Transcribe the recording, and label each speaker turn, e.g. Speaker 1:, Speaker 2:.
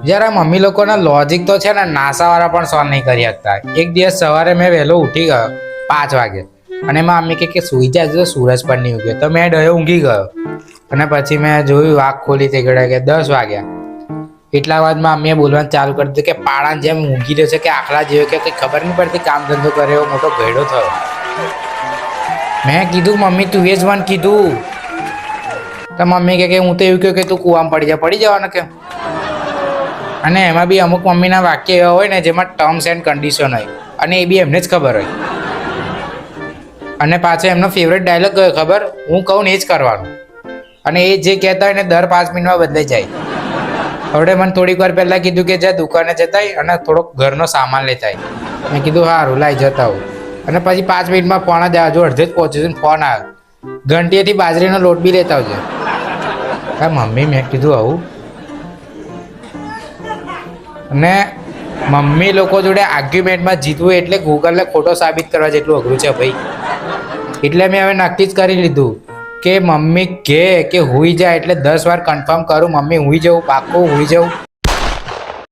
Speaker 1: જરા મમ્મી લોકોના લોજિક તો છે ને નાસાવાળા પણ સોલ્વ નહીં કરી શકતા. એક દિવસ સવારે મેં વહેલો ઉઠી ગયો 5 વાગે અને એમાં મમ્મી કે સુઈ જાય તો સૂરજ પણ નહીં ઉગ્યો તો મેં ડયો ઊંઘી ગયો અને પછી મેં જોયું આંખ ખોલી તે ઘડા કે 10 વાગ્યા. એટલા વારમાં મમ્મીએ બોલવાનું ચાલુ કરી દીધું કે પાડાની જેમ ઊંઘી રહ્યો છે કે આખલા જેવો કે કંઈ ખબર નહીં પડતી કામ ધંધો કરે એવો મોટો ગયડો થયો. મેં કીધું મમ્મી તું એ જ મને કીધું તો મમ્મી કે હું તો એવું કહ્યું કે તું કૂવામાં પડી જવાનું કે. અને એમાં બી અમુક મમ્મીના વાક્ય એવા હોય ને જેમાં ટર્મ્સ એન્ડ કન્ડિશન હોય અને એ બી એમને જ ખબર હોય. અને પાછો એમનો ફેવરેટ ડાયલોગ કયો ખબર? હું કહું ને એ જ કરવાનું. અને એ જે કહેતા હોય ને દર 5 મિનિટમાં બદલાઈ જાય. હવે મને થોડીક વાર પહેલાં કીધું કે જા દુકાને જતા અને થોડોક ઘરનો સામાન લેતા. મેં કીધું સારું લાઈ જતા હું. અને પછી 5 મિનિટમાં ફોન જ આવ્યો, અડધે જ પહોંચ્યું ને ફોન આવ્યો, ઘંટીએથી બાજરીનો લોટ બી લેતા આવજો. હા મમ્મી મેં કીધું આવું. અને મમ્મી લોકો જોડે આર્ગ્યુમેન્ટમાં જીતવું એટલે ગૂગલને ખોટો સાબિત કરવા જેટલું અઘરું છે ભાઈ. એટલે મેં હવે નક્કી જ કરી લીધું કે મમ્મી કહે કે હુઈ જાય એટલે 10 વાર કન્ફર્મ કરું મમ્મી હુઈ જવું, પાક્કું હુઈ જવું.